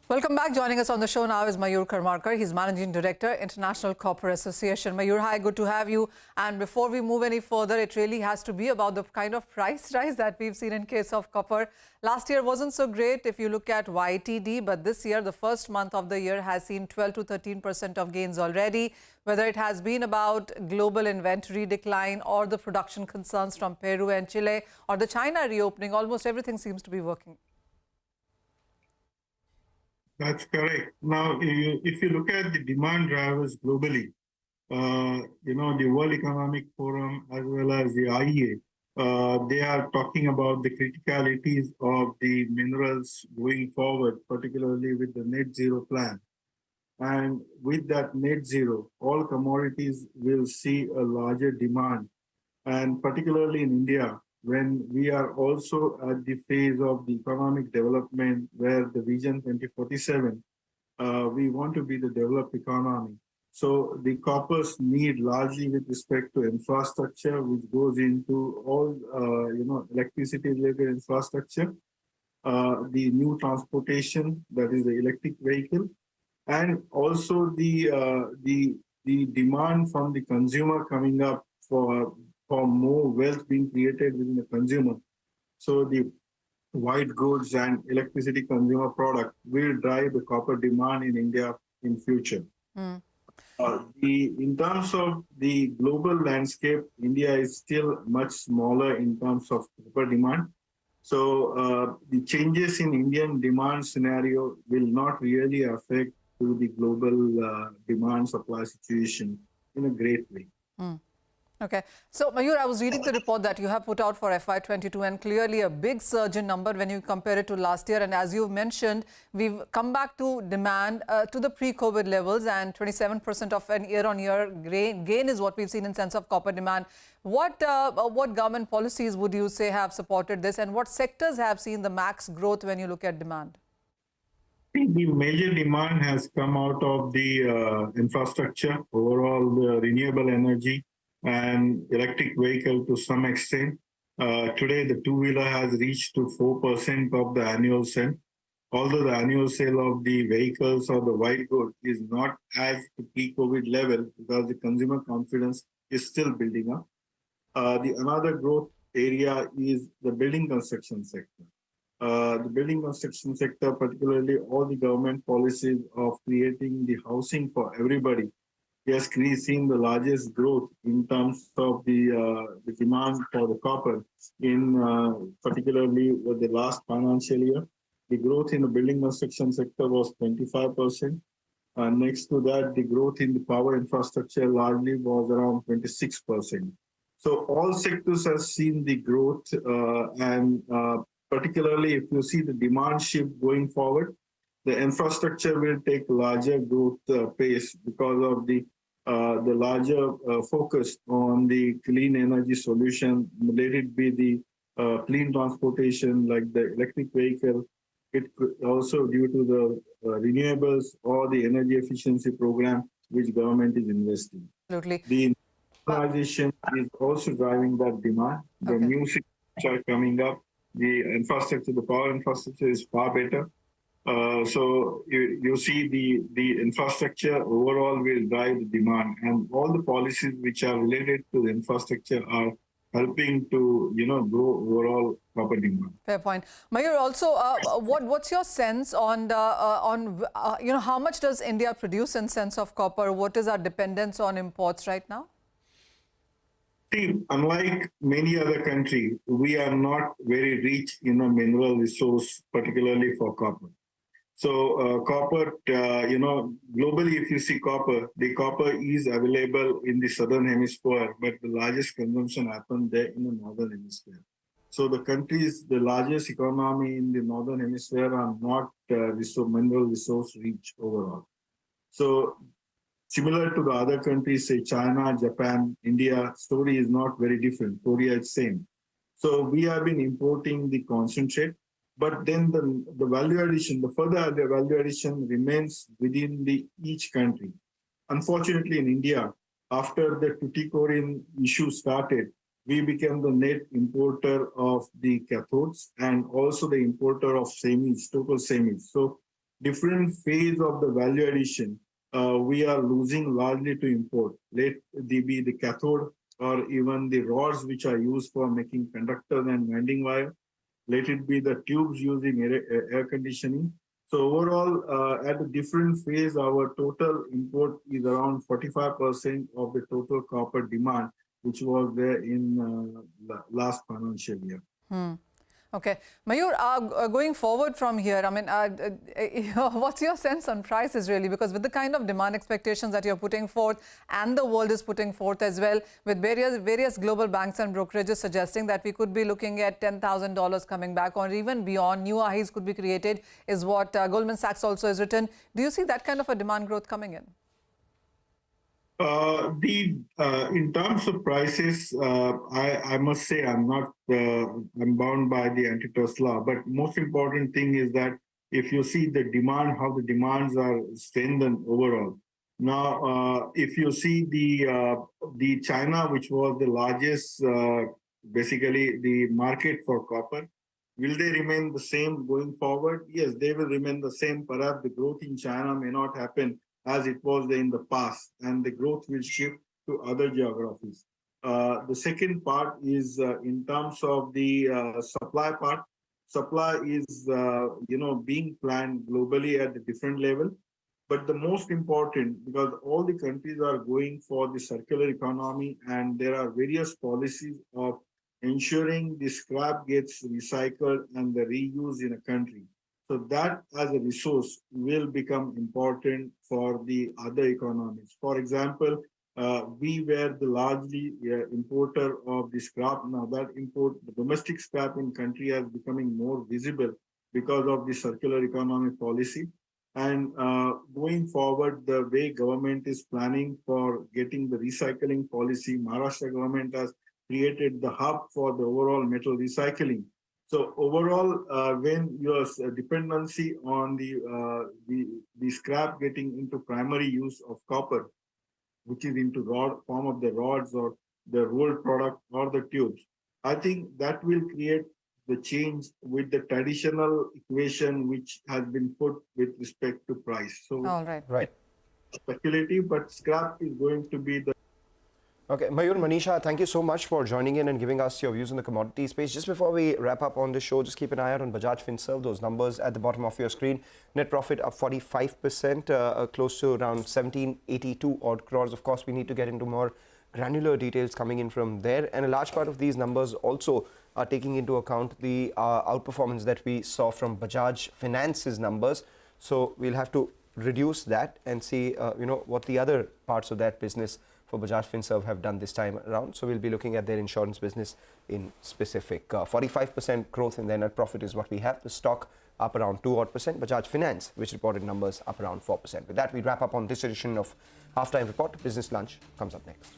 Welcome back. Joining us on the show now is Mayur Karmarkar. He's Managing Director, International Copper Association. Mayur, hi, good to have you. And before we move any further, it really has to be about the kind of price rise that we've seen in case of copper. Last year wasn't so great if you look at YTD, but this year, the first month of the year has seen 12 to 13% of gains already. Whether it has been about global inventory decline or the production concerns from Peru and Chile or the China reopening, almost everything seems to be working. That's correct. Now, if you look at the demand drivers globally, the World Economic Forum as well as the IEA, they are talking about the criticalities of the minerals going forward, particularly with the net zero plan. And with that net zero, all commodities will see a larger demand. And particularly in India, when we are also at the phase of the economic development where the Vision 2047, we want to be the developed economy. So the coppers need largely with respect to infrastructure, which goes into all, electricity related infrastructure, the new transportation, that is the electric vehicle, and also the demand from the consumer coming up for more wealth being created within the consumer. So the white goods and electricity consumer product will drive the copper demand in India in future. In terms of the global landscape, India is still much smaller in terms of copper demand. So the changes in Indian demand scenario will not really affect to the global demand supply situation in a great way. Okay. So, Mayur, I was reading the report that you have put out for FY22 and clearly a big surge in number when you compare it to last year. And as you mentioned, we've come back to demand to the pre-COVID levels, and 27% of an year-on-year gain is what we've seen in sense of copper demand. What government policies would you say have supported this, and what sectors have seen the max growth when you look at demand? The major demand has come out of the infrastructure, overall the renewable energy, and electric vehicle to some extent. Today, the two-wheeler has reached to 4% of the annual sale. Although the annual sale of the vehicles or the white goods is not as the pre-COVID level because the consumer confidence is still building up. Another growth area is the building construction sector. The building construction sector, particularly all the government policies of creating the housing for everybody, has seen the largest growth in terms of the demand for the copper in particularly the last financial year. The growth in the building construction sector was 25%. Next to that, the growth in the power infrastructure largely was around 26%. So all sectors have seen the growth and particularly if you see the demand shift going forward, the infrastructure will take larger growth pace because of the larger focus on the clean energy solution, let it be the clean transportation like the electric vehicle. It could also due to the renewables or the energy efficiency program which government is investing. Absolutely. The industrialization is also driving that demand. The new cities are coming up. The infrastructure, the power infrastructure is far better. So you see the infrastructure overall will drive the demand, and all the policies which are related to the infrastructure are helping to grow overall copper demand. Fair point. Mayur, also, what's your sense on how much does India produce in sense of copper? What is our dependence on imports right now? See, unlike many other countries, we are not very rich in a mineral resource, particularly for copper. So copper, globally, if you see copper, the copper is available in the southern hemisphere, but the largest consumption happens there in the northern hemisphere. So the countries, the largest economy in the northern hemisphere are not mineral resource rich overall. So similar to the other countries, say China, Japan, India, story is not very different. Korea is same. So we have been importing the concentrate. But then the value addition, the value addition remains within each country. Unfortunately, in India, after the Tuticorin issue started, we became the net importer of the cathodes and also the importer of semis, total semis. So different phase of the value addition, we are losing largely to import. Let it be the cathode or even the rods which are used for making conductors and winding wire. Let it be the tubes used in air conditioning. So overall, at a different phase, our total import is around 45% of the total copper demand, which was there in last financial year. Okay. Mayur, going forward from here, I mean, what's your sense on prices really? Because with the kind of demand expectations that you're putting forth and the world is putting forth as well, with various global banks and brokerages suggesting that we could be looking at $10,000 coming back or even beyond, new highs could be created, is what Goldman Sachs also has written. Do you see that kind of a demand growth coming in? In terms of prices, I must say I'm not I'm bound by the antitrust law. But most important thing is that if you see the demand, how the demands are strengthened overall. Now, if you see the China, which was the largest, basically the market for copper, will they remain the same going forward? Yes, they will remain the same. Perhaps the growth in China may not happen as it was in the past, and the growth will shift to other geographies. The second part is in terms of the supply part. Supply is, being planned globally at a different level. But the most important, because all the countries are going for the circular economy, and there are various policies of ensuring the scrap gets recycled and the reuse in a country. So that as a resource will become important for the other economies. For example, we were the largely importer of the scrap. Now that the domestic scrap in country is becoming more visible because of the circular economy policy. And going forward, the way government is planning for getting the recycling policy, Maharashtra government has created the hub for the overall metal recycling. So overall, when your dependency on the scrap getting into primary use of copper, which is into form of the rods or the rolled product or the tubes, I think that will create the change with the traditional equation which has been put with respect to price. So, all right, speculative, but scrap is going to be the. Okay, Mayur, Manisha, thank you so much for joining in and giving us your views on the commodity space. Just before we wrap up on the show, just keep an eye out on Bajaj Finserv, those numbers at the bottom of your screen. Net profit up 45%, close to around 1782 odd crores. Of course, we need to get into more granular details coming in from there. And a large part of these numbers also are taking into account the outperformance that we saw from Bajaj Finance's numbers. So we'll have to reduce that and see, what the other parts of that business for Bajaj Finserv have done this time around. So we'll be looking at their insurance business in specific. 45% growth in their net profit is what we have. The stock up around 2%. Bajaj Finance, which reported numbers up around 4%. With that, we wrap up on this edition of Halftime Report. Business Lunch comes up next.